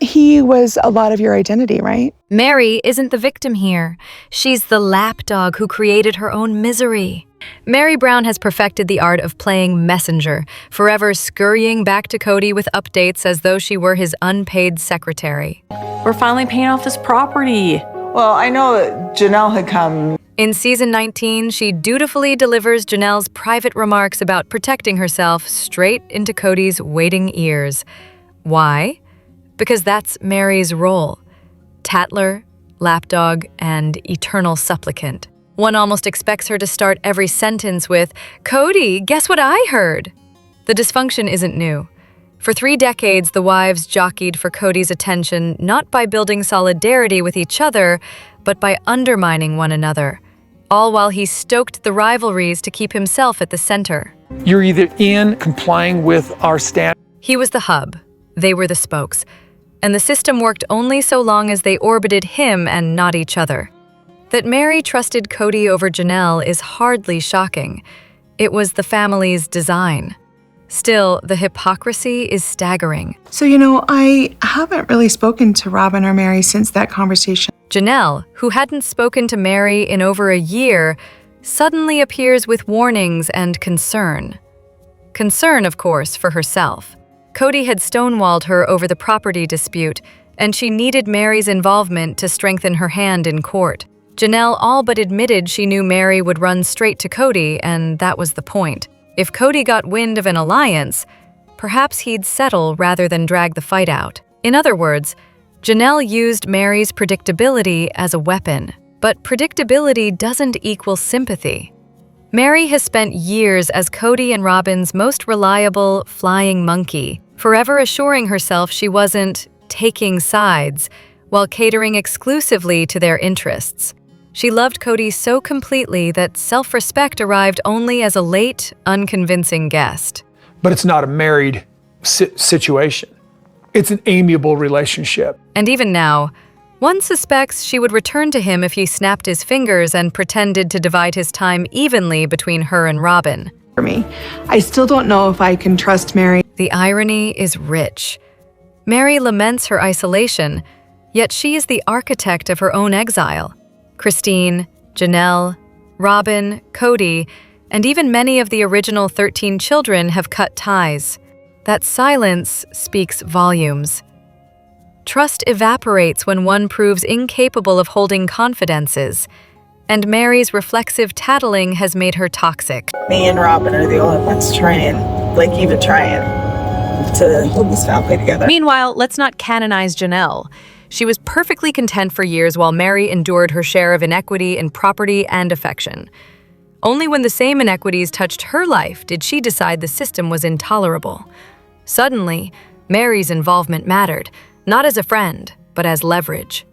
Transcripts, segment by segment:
he was a lot of your identity, right? Mary isn't the victim here. She's the lapdog who created her own misery. Mary Brown has perfected the art of playing messenger, forever scurrying back to Cody with updates as though she were his unpaid secretary. We're finally paying off this property. Well, I know that Janelle had come. In season 19, she dutifully delivers Janelle's private remarks about protecting herself straight into Cody's waiting ears. Why? Because that's Mary's role. Tattler, lapdog, and eternal supplicant. One almost expects her to start every sentence with, "Cody, guess what I heard?" The dysfunction isn't new. For 3 decades, the wives jockeyed for Cody's attention not by building solidarity with each other, but by undermining one another, all while he stoked the rivalries to keep himself at the center. You're either in complying with our standards. He was the hub, they were the spokes, and the system worked only so long as they orbited him and not each other. That Mary trusted Cody over Janelle is hardly shocking. It was the family's design. Still, the hypocrisy is staggering. So, I haven't really spoken to Robyn or Mary since that conversation. Janelle, who hadn't spoken to Mary in over a year, suddenly appears with warnings and concern. Concern, of course, for herself. Cody had stonewalled her over the property dispute, and she needed Mary's involvement to strengthen her hand in court. Janelle all but admitted she knew Mary would run straight to Cody, and that was the point. If Cody got wind of an alliance, perhaps he'd settle rather than drag the fight out. In other words, Janelle used Mary's predictability as a weapon. But predictability doesn't equal sympathy. Mary has spent years as Cody and Robyn's most reliable flying monkey, forever assuring herself she wasn't taking sides while catering exclusively to their interests. She loved Cody so completely that self-respect arrived only as a late, unconvincing guest. But it's not a married situation. It's an amiable relationship. And even now, one suspects she would return to him if he snapped his fingers and pretended to divide his time evenly between her and Robyn. For me, I still don't know if I can trust Mary. The irony is rich. Mary laments her isolation, yet she is the architect of her own exile. Christine, Janelle, Robyn, Cody, and even many of the original 13 children have cut ties. That silence speaks volumes. Trust evaporates when one proves incapable of holding confidences, and Mary's reflexive tattling has made her toxic. Me and Robyn are the only ones trying to hold this family together. Meanwhile, let's not canonize Janelle. She was perfectly content for years while Mary endured her share of inequity in property and affection. Only when the same inequities touched her life did she decide the system was intolerable. Suddenly, Mary's involvement mattered, not as a friend, but as leverage.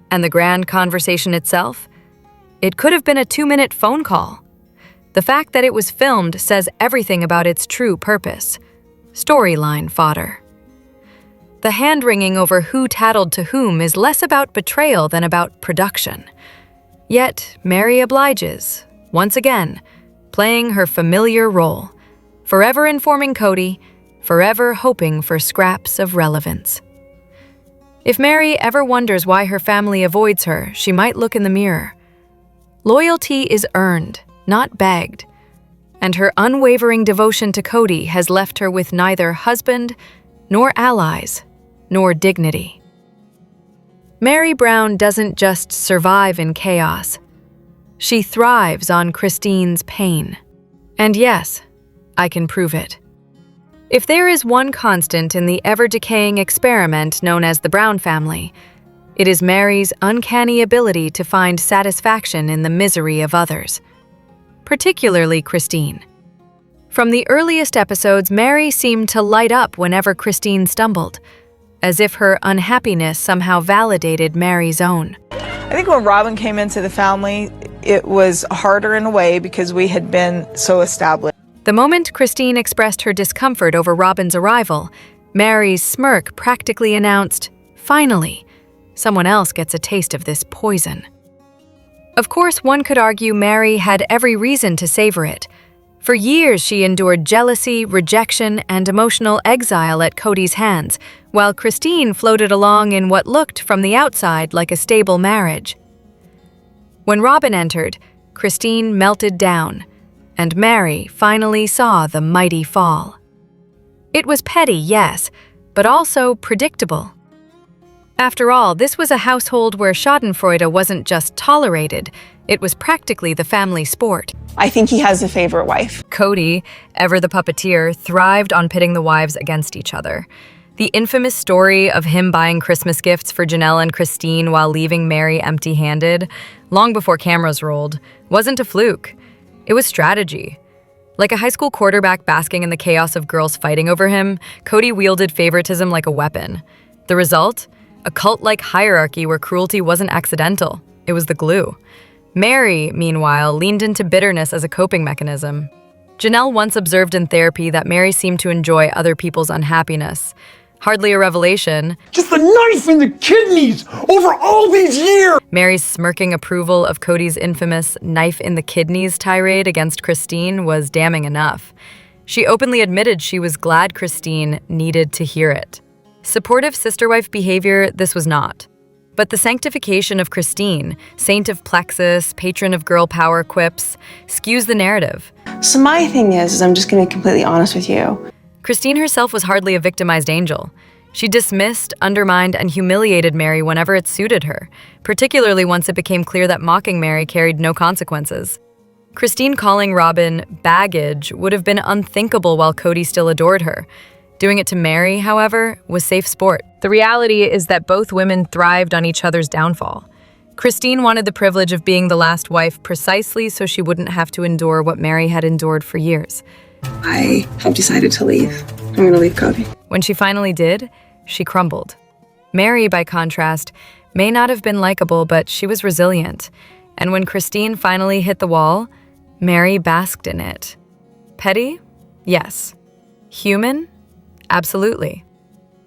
And the grand conversation itself? It could have been a 2-minute phone call. The fact that it was filmed says everything about its true purpose. Storyline fodder. The hand-wringing over who tattled to whom is less about betrayal than about production. Yet, Mary obliges, once again, playing her familiar role, forever informing Cody, forever hoping for scraps of relevance. If Mary ever wonders why her family avoids her, she might look in the mirror. Loyalty is earned, not begged, and her unwavering devotion to Cody has left her with neither husband, nor allies, nor dignity. Mary Brown doesn't just survive in chaos. She thrives on Christine's pain. And yes, I can prove it. If there is one constant in the ever-decaying experiment known as the Brown family, it is Mary's uncanny ability to find satisfaction in the misery of others, particularly Christine. From the earliest episodes, Mary seemed to light up whenever Christine stumbled, as if her unhappiness somehow validated Mary's own. I think when Robyn came into the family, it was harder in a way because we had been so established. The moment Christine expressed her discomfort over Robyn's arrival, Mary's smirk practically announced, "Finally, someone else gets a taste of this poison." Of course, one could argue Mary had every reason to savor it. For years, she endured jealousy, rejection, and emotional exile at Cody's hands, while Christine floated along in what looked from the outside like a stable marriage. When Robyn entered, Christine melted down, and Mary finally saw the mighty fall. It was petty, yes, but also predictable. After all, this was a household where schadenfreude wasn't just tolerated, it was practically the family sport. I think he has a favorite wife. Cody, ever the puppeteer, thrived on pitting the wives against each other. The infamous story of him buying Christmas gifts for Janelle and Christine while leaving Mary empty-handed, long before cameras rolled, wasn't a fluke. It was strategy. Like a high school quarterback basking in the chaos of girls fighting over him, Cody wielded favoritism like a weapon. The result? A cult-like hierarchy where cruelty wasn't accidental. It was the glue. Mary, meanwhile, leaned into bitterness as a coping mechanism. Janelle once observed in therapy that Mary seemed to enjoy other people's unhappiness. Hardly a revelation. Just the knife in the kidneys over all these years! Mary's smirking approval of Cody's infamous knife in the kidneys tirade against Christine was damning enough. She openly admitted she was glad Christine needed to hear it. Supportive sister-wife behavior, this was not. But the sanctification of Christine, saint of plexus, patron of girl power quips, skews the narrative. So my thing is I'm just going to be completely honest with you. Christine herself was hardly a victimized angel. She dismissed, undermined, and humiliated Mary whenever it suited her, particularly once it became clear that mocking Mary carried no consequences. Christine calling Robyn baggage would have been unthinkable while Cody still adored her. Doing it to Mary, however, was safe sport. The reality is that both women thrived on each other's downfall. Christine wanted the privilege of being the last wife precisely so she wouldn't have to endure what Mary had endured for years. I have decided to leave. I'm going to leave Cody. When she finally did, she crumbled. Mary, by contrast, may not have been likable, but she was resilient. And when Christine finally hit the wall, Mary basked in it. Petty? Yes. Human? Absolutely.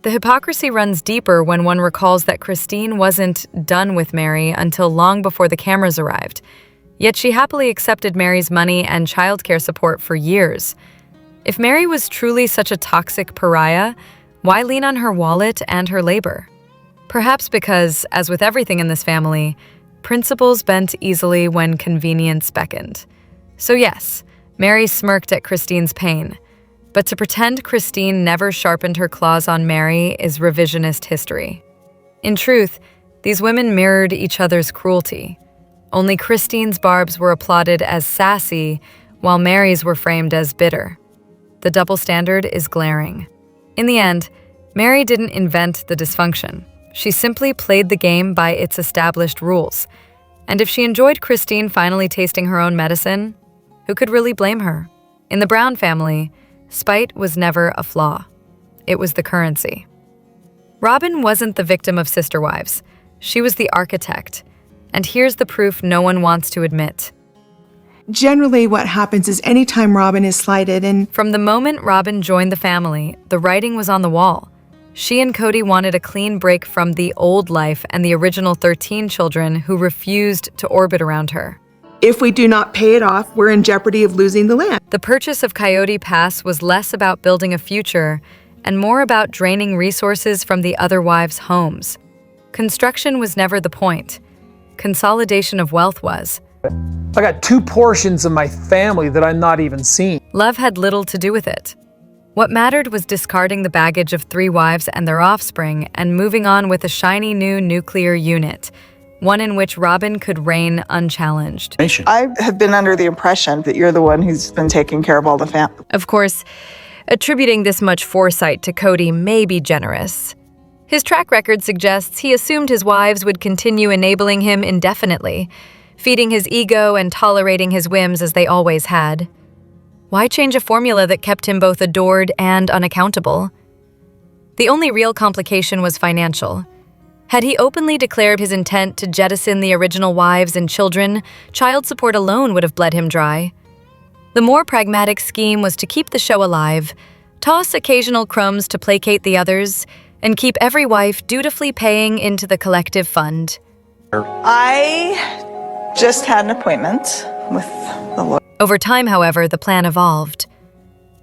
The hypocrisy runs deeper when one recalls that Christine wasn't done with Mary until long before the cameras arrived. Yet she happily accepted Mary's money and childcare support for years. If Mary was truly such a toxic pariah, why lean on her wallet and her labor? Perhaps because, as with everything in this family, principles bent easily when convenience beckoned. So yes, Mary smirked at Christine's pain. But to pretend Christine never sharpened her claws on Mary is revisionist history. In truth, these women mirrored each other's cruelty. Only Christine's barbs were applauded as sassy, while Mary's were framed as bitter. The double standard is glaring. In the end, Mary didn't invent the dysfunction. She simply played the game by its established rules. And if she enjoyed Christine finally tasting her own medicine, who could really blame her? In the Brown family, spite was never a flaw. It was the currency. Robyn wasn't the victim of sister wives. She was the architect. And here's the proof no one wants to admit. Generally, what happens is anytime Robyn is slighted and From the moment Robyn joined the family, the writing was on the wall. She and Cody wanted a clean break from the old life and the original 13 children who refused to orbit around her. if we do not pay it off, we're in jeopardy of losing the land. The purchase of Coyote Pass was less about building a future and more about draining resources from the other wives' homes. Construction was never the point. Consolidation of wealth was. I got two portions of my family that I'm not even seeing. Love had little to do with it. What mattered was discarding the baggage of 3 wives and their offspring and moving on with a shiny new nuclear unit, one in which Robyn could reign unchallenged. I have been under the impression that you're the one who's been taking care of all the family. Of course, attributing this much foresight to Cody may be generous. His track record suggests he assumed his wives would continue enabling him indefinitely, feeding his ego and tolerating his whims as they always had. Why change a formula that kept him both adored and unaccountable? The only real complication was financial. Had he openly declared his intent to jettison the original wives and children, child support alone would have bled him dry. The more pragmatic scheme was to keep the show alive, toss occasional crumbs to placate the others, and keep every wife dutifully paying into the collective fund. I just had an appointment with the lawyer. Over time, however, the plan evolved.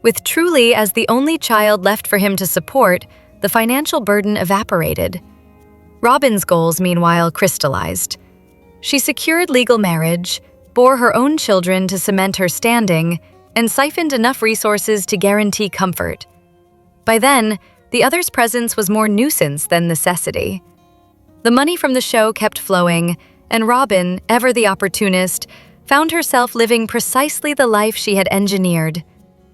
With Truly as the only child left for him to support, the financial burden evaporated. Robyn's goals, meanwhile, crystallized. She secured legal marriage, bore her own children to cement her standing, and siphoned enough resources to guarantee comfort. By then, the other's presence was more nuisance than necessity. The money from the show kept flowing, and Robyn, ever the opportunist, found herself living precisely the life she had engineered.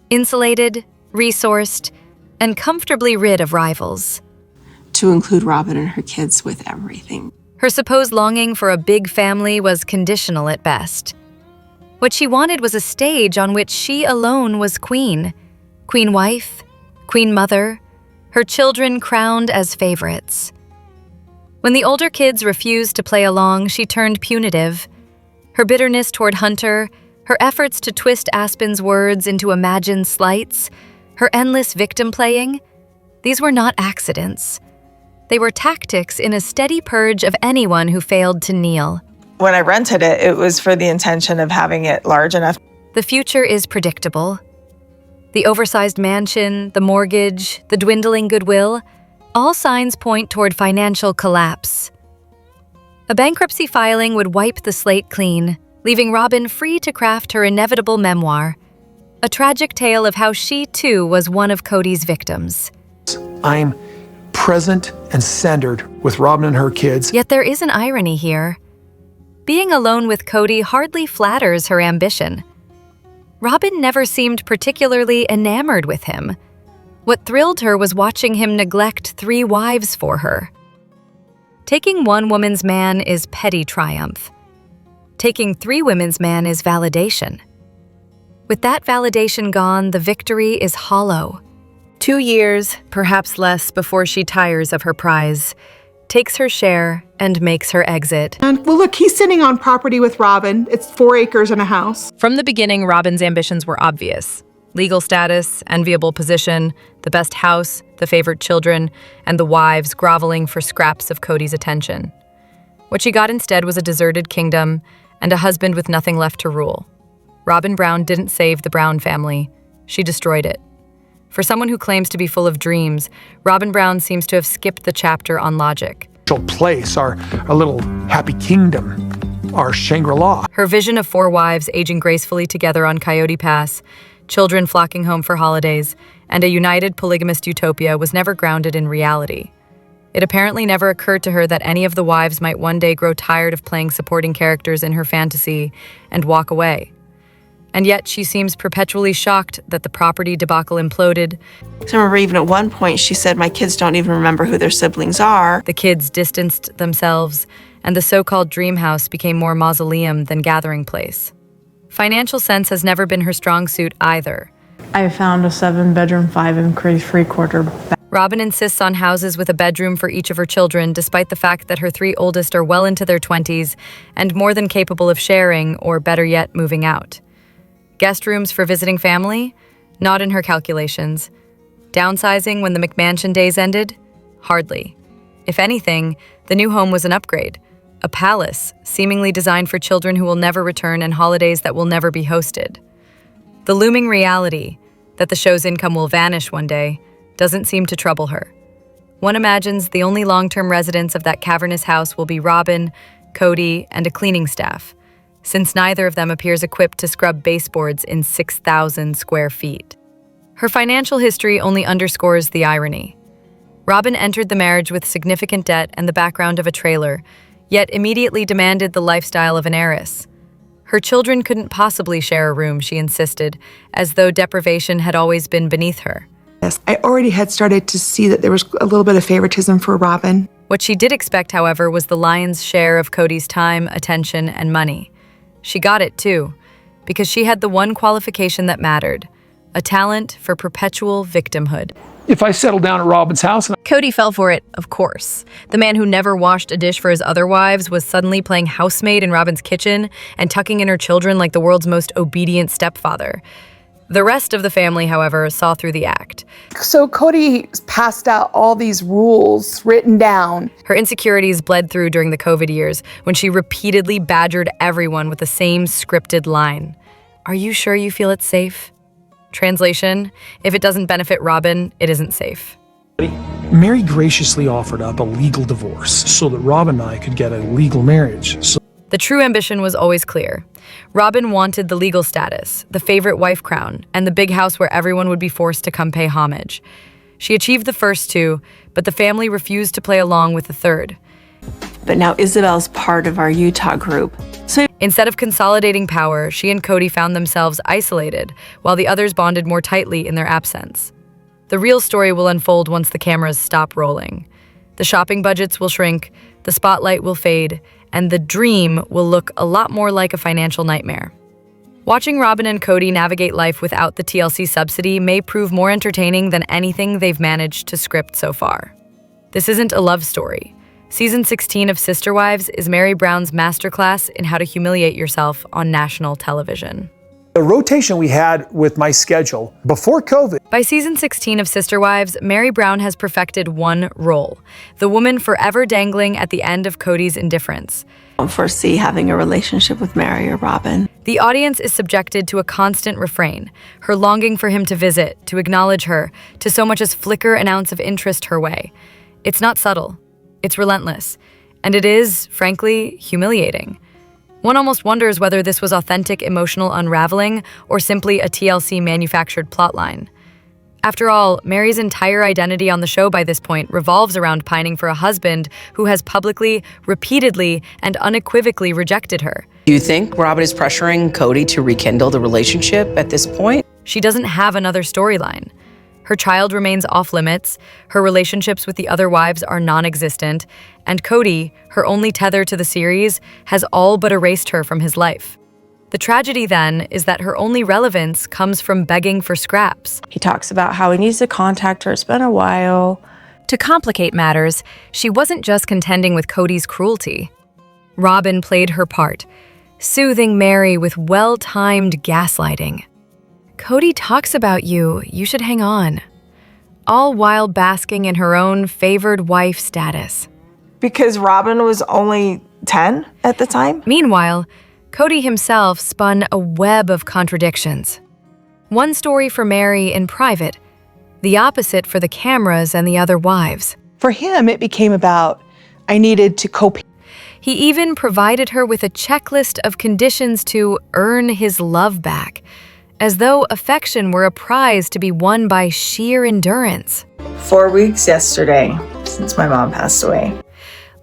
Insulated, resourced, and comfortably rid of rivals. To include Robyn and her kids with everything. Her supposed longing for a big family was conditional at best. What she wanted was a stage on which she alone was queen. Queen wife, queen mother, her children crowned as favorites. When the older kids refused to play along, she turned punitive. Her bitterness toward Hunter, her efforts to twist Aspen's words into imagined slights, her endless victim-playing, these were not accidents. They were tactics in a steady purge of anyone who failed to kneel. When I rented it, it was for the intention of having it large enough. The future is predictable. The oversized mansion, the mortgage, the dwindling goodwill, all signs point toward financial collapse. A bankruptcy filing would wipe the slate clean, leaving Robyn free to craft her inevitable memoir, a tragic tale of how she, too, was one of Cody's victims. I'm present and centered with Robyn and her kids. Yet there is an irony here. Being alone with Cody hardly flatters her ambition. Robyn never seemed particularly enamored with him. What thrilled her was watching him neglect 3 wives for her. Taking one woman's man is petty triumph. Taking 3 women's man is validation. With that validation gone, the victory is hollow. 2 years, perhaps less, before she tires of her prize, takes her share, and makes her exit. And well, look, he's sitting on property with Robyn. It's 4 acres and a house. From the beginning, Robyn's ambitions were obvious. Legal status, enviable position, the best house, the favorite children, and the wives groveling for scraps of Cody's attention. What she got instead was a deserted kingdom and a husband with nothing left to rule. Robyn Brown didn't save the Brown family. She destroyed it. For someone who claims to be full of dreams, Robyn Brown seems to have skipped the chapter on logic. Place, our little happy kingdom, our Shangri-La. Her vision of 4 wives aging gracefully together on Coyote Pass, children flocking home for holidays, and a united polygamist utopia was never grounded in reality. It apparently never occurred to her that any of the wives might one day grow tired of playing supporting characters in her fantasy and walk away. And yet she seems perpetually shocked that the property debacle imploded. So I remember even at one point she said, my kids don't even remember who their siblings are. The kids distanced themselves, and the so-called dream house became more mausoleum than gathering place. Financial sense has never been her strong suit either. I found a 7-bedroom, 5 and 3/4 bath. Robyn insists on houses with a bedroom for each of her children, despite the fact that her 3 oldest are well into their 20s and more than capable of sharing, or better yet, moving out. Guest rooms for visiting family? Not in her calculations. Downsizing when the McMansion days ended? Hardly. If anything, the new home was an upgrade. A palace, seemingly designed for children who will never return and holidays that will never be hosted. The looming reality that the show's income will vanish one day doesn't seem to trouble her. One imagines the only long-term residents of that cavernous house will be Robyn, Cody, and a cleaning staff, since neither of them appears equipped to scrub baseboards in 6,000 square feet. Her financial history only underscores the irony. Robyn entered the marriage with significant debt and the background of a trailer, yet immediately demanded the lifestyle of an heiress. Her children couldn't possibly share a room, she insisted, as though deprivation had always been beneath her. Yes, I already had started to see that there was a little bit of favoritism for Robyn. What she did expect, however, was the lion's share of Cody's time, attention, and money. She got it, too, because she had the one qualification that mattered, a talent for perpetual victimhood. If I settled down at Robyn's house, Cody fell for it, of course. The man who never washed a dish for his other wives was suddenly playing housemaid in Robyn's kitchen and tucking in her children like the world's most obedient stepfather. The rest of the family, however, saw through the act. So Cody passed out all these rules written down. Her insecurities bled through during the COVID years when she repeatedly badgered everyone with the same scripted line. "Are you sure you feel it's safe?" Translation: if it doesn't benefit Robyn, it isn't safe. Mary graciously offered up a legal divorce so that Robyn and I could get a legal marriage. The true ambition was always clear. Robyn wanted the legal status, the favorite wife crown, and the big house where everyone would be forced to come pay homage. She achieved the first two, but the family refused to play along with the third. But now Isabel's part of our Utah group. So Instead of consolidating power, she and Cody found themselves isolated, while the others bonded more tightly in their absence. The real story will unfold once the cameras stop rolling. The shopping budgets will shrink, the spotlight will fade, and the dream will look a lot more like a financial nightmare. Watching Robyn and Cody navigate life without the TLC subsidy may prove more entertaining than anything they've managed to script so far. This isn't a love story. Season 16 of Sister Wives is Mary Brown's masterclass in how to humiliate yourself on national television. The rotation we had with my schedule before COVID. By season 16 of Sister Wives, Mary Brown has perfected one role, the woman forever dangling at the end of Cody's indifference. I don't foresee having a relationship with Mary or Robyn. The audience is subjected to a constant refrain, her longing for him to visit, to acknowledge her, to so much as flicker an ounce of interest her way. It's not subtle, it's relentless, and it is, frankly, humiliating. One almost wonders whether this was authentic emotional unraveling or simply a TLC manufactured plotline. After all, Mary's entire identity on the show by this point revolves around pining for a husband who has publicly, repeatedly, and unequivocally rejected her. Do you think Robyn is pressuring Cody to rekindle the relationship at this point? She doesn't have another storyline. Her child remains off limits, her relationships with the other wives are non-existent, and Cody, her only tether to the series, has all but erased her from his life. The tragedy then is that her only relevance comes from begging for scraps. He talks about how he needs to contact her. It's been a while. To complicate matters, she wasn't just contending with Cody's cruelty. Robyn played her part, soothing Mary with well-timed gaslighting. "Cody talks about you, you should hang on," all while basking in her own favored wife status. Because Robyn was only 10 at the time. Meanwhile, Cody himself spun a web of contradictions. One story for Mary in private, the opposite for the cameras and the other wives. For him, it became about, I needed to cope. He even provided her with a checklist of conditions to earn his love back, as though affection were a prize to be won by sheer endurance. 4 weeks yesterday since my mom passed away.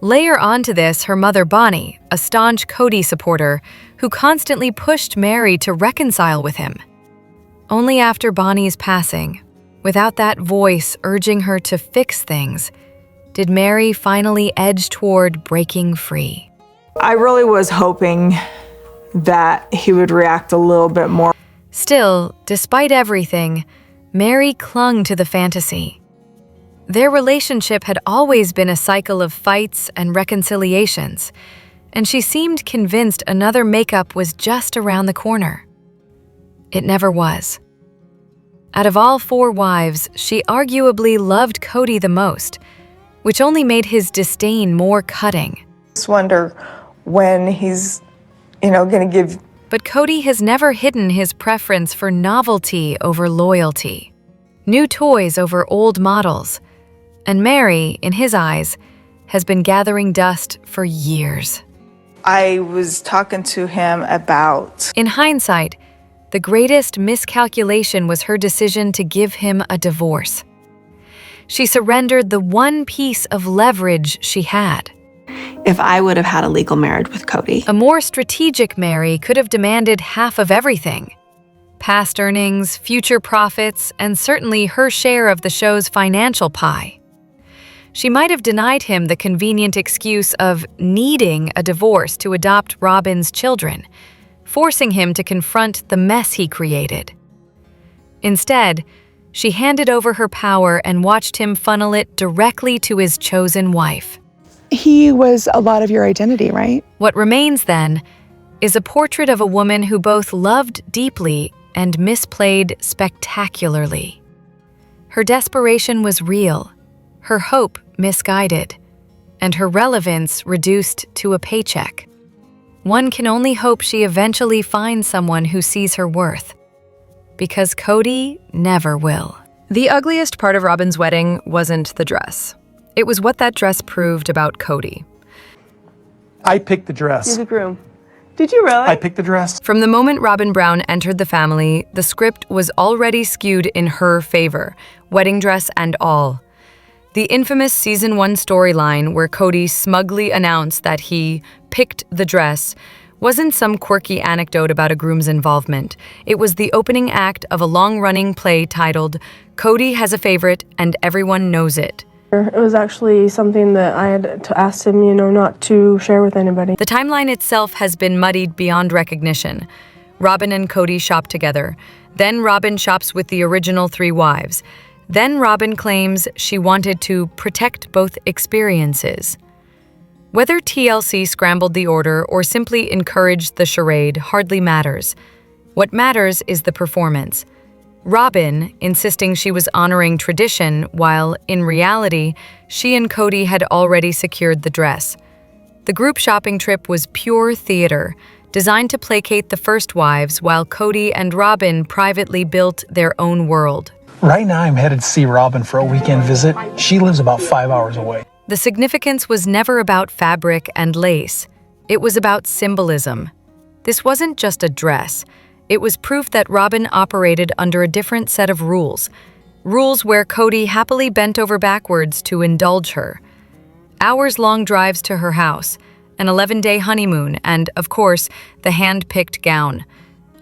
Layer onto this her mother Bonnie, a staunch Cody supporter, who constantly pushed Mary to reconcile with him. Only after Bonnie's passing, without that voice urging her to fix things, did Mary finally edge toward breaking free. I really was hoping that he would react a little bit more. Still, despite everything, Mary clung to the fantasy. Their relationship had always been a cycle of fights and reconciliations, and she seemed convinced another makeup was just around the corner. It never was. Out of all 4 wives, she arguably loved Cody the most, which only made his disdain more cutting. I just wonder when he's, going to give. But Cody has never hidden his preference for novelty over loyalty, new toys over old models, and Mary, in his eyes, has been gathering dust for years. I was talking to him about. In hindsight, the greatest miscalculation was her decision to give him a divorce. She surrendered the one piece of leverage she had. If I would have had a legal marriage with Cody. A more strategic Mary could have demanded half of everything. Past earnings, future profits, and certainly her share of the show's financial pie. She might have denied him the convenient excuse of needing a divorce to adopt Robyn's children, forcing him to confront the mess he created. Instead, she handed over her power and watched him funnel it directly to his chosen wife. He was a lot of your identity, right? What remains, then, is a portrait of a woman who both loved deeply and misplayed spectacularly. Her desperation was real, her hope misguided, and her relevance reduced to a paycheck. One can only hope she eventually finds someone who sees her worth, because Cody never will. The ugliest part of Robyn's wedding wasn't the dress. It was what that dress proved about Cody. I picked the dress. You're the groom. Did you really? I picked the dress. From the moment Robyn Brown entered the family, the script was already skewed in her favor, wedding dress and all. The infamous Season 1 storyline where Cody smugly announced that he picked the dress wasn't some quirky anecdote about a groom's involvement. It was the opening act of a long-running play titled Cody Has a Favorite and Everyone Knows It. It was actually something that I had to ask him, not to share with anybody. The timeline itself has been muddied beyond recognition. Robyn and Cody shop together. Then Robyn shops with the original 3 wives. Then Robyn claims she wanted to protect both experiences. Whether TLC scrambled the order or simply encouraged the charade hardly matters. What matters is the performance. Robyn insisting she was honoring tradition while, in reality, she and Cody had already secured the dress. The group shopping trip was pure theater, designed to placate the first wives while Cody and Robyn privately built their own world. Right now, I'm headed to see Robyn for a weekend visit. She lives about 5 hours away. The significance was never about fabric and lace. It was about symbolism. This wasn't just a dress. It was proof that Robyn operated under a different set of rules. Rules where Cody happily bent over backwards to indulge her. Hours-long drives to her house, an 11-day honeymoon, and, of course, the hand-picked gown.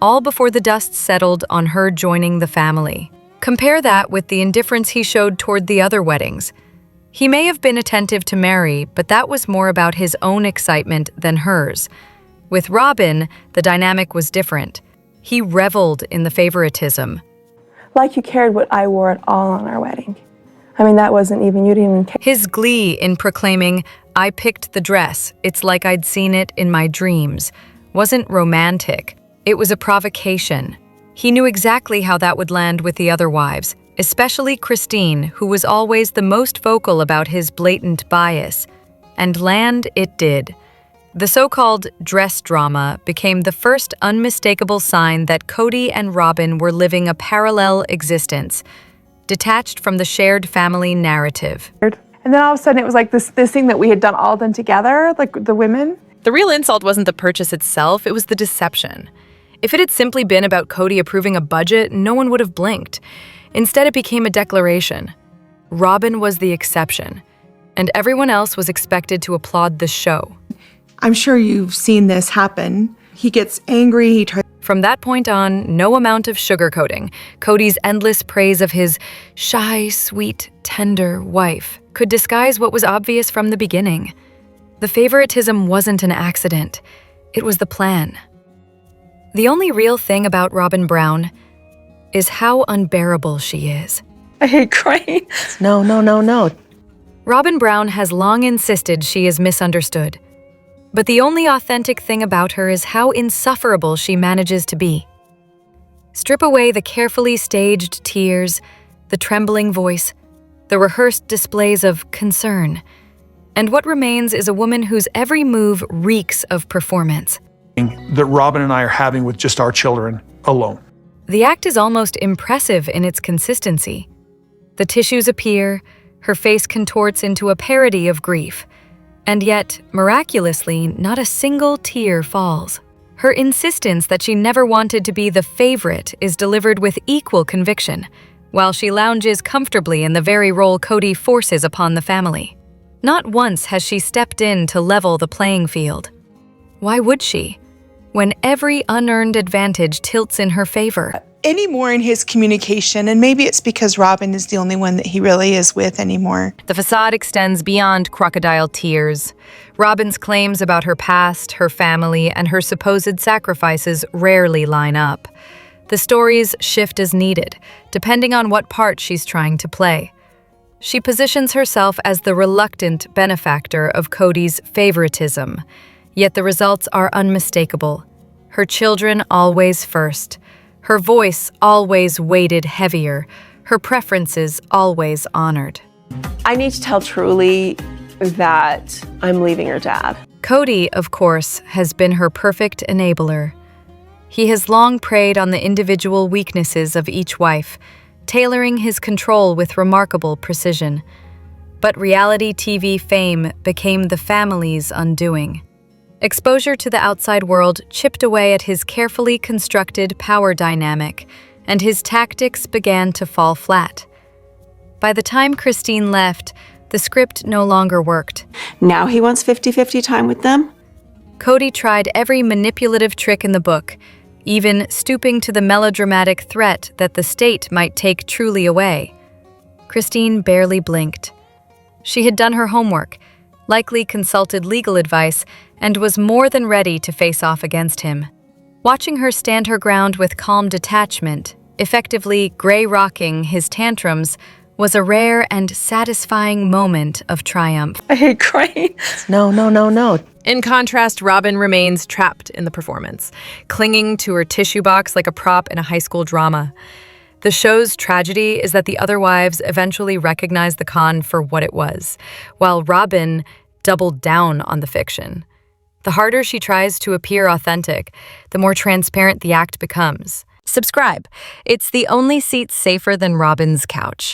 All before the dust settled on her joining the family. Compare that with the indifference he showed toward the other weddings. He may have been attentive to Mary, but that was more about his own excitement than hers. With Robyn, the dynamic was different. He reveled in the favoritism. Like you cared what I wore at all on our wedding. That wasn't even, you didn't even care. His glee in proclaiming, "I picked the dress, it's like I'd seen it in my dreams," wasn't romantic. It was a provocation. He knew exactly how that would land with the other wives, especially Christine, who was always the most vocal about his blatant bias. And land it did. The so-called dress drama became the first unmistakable sign that Cody and Robyn were living a parallel existence, detached from the shared family narrative. And then all of a sudden it was like this thing that we had all done together, like the women. The real insult wasn't the purchase itself, it was the deception. If it had simply been about Cody approving a budget, no one would have blinked. Instead, it became a declaration. Robyn was the exception, and everyone else was expected to applaud the show. I'm sure you've seen this happen. He gets angry, he tries. From that point on, no amount of sugarcoating, Cody's endless praise of his shy, sweet, tender wife could disguise what was obvious from the beginning. The favoritism wasn't an accident. It was the plan. The only real thing about Robyn Brown is how unbearable she is. I hate crying. No. Robyn Brown has long insisted she is misunderstood. But the only authentic thing about her is how insufferable she manages to be. Strip away the carefully staged tears, the trembling voice, the rehearsed displays of concern, and what remains is a woman whose every move reeks of performance. That Robyn and I are having with just our children alone. The act is almost impressive in its consistency. The tissues appear, her face contorts into a parody of grief. And yet, miraculously, not a single tear falls. Her insistence that she never wanted to be the favorite is delivered with equal conviction, while she lounges comfortably in the very role Cody forces upon the family. Not once has she stepped in to level the playing field. Why would she, when every unearned advantage tilts in her favor? Anymore in his communication, and maybe it's because Robyn is the only one that he really is with anymore. The facade extends beyond crocodile tears. Robyn's claims about her past, her family, and her supposed sacrifices rarely line up. The stories shift as needed, depending on what part she's trying to play. She positions herself as the reluctant benefactor of Cody's favoritism, yet the results are unmistakable. Her children always first. Her voice always weighted heavier, her preferences always honored. I need to tell Truly that I'm leaving her dad. Cody, of course, has been her perfect enabler. He has long preyed on the individual weaknesses of each wife, tailoring his control with remarkable precision. But reality TV fame became the family's undoing. Exposure to the outside world chipped away at his carefully constructed power dynamic, and his tactics began to fall flat. By the time Christine left, the script no longer worked. Now he wants 50-50 time with them? Cody tried every manipulative trick in the book, even stooping to the melodramatic threat that the state might take Truly away. Christine barely blinked. She had done her homework, likely consulted legal advice, and was more than ready to face off against him. Watching her stand her ground with calm detachment, effectively gray-rocking his tantrums, was a rare and satisfying moment of triumph. I hate crying. No. In contrast, Robyn remains trapped in the performance, clinging to her tissue box like a prop in a high school drama. The show's tragedy is that the other wives eventually recognized the con for what it was, while Robyn doubled down on the fiction. The harder she tries to appear authentic, the more transparent the act becomes. Subscribe. It's the only seat safer than Robyn's couch.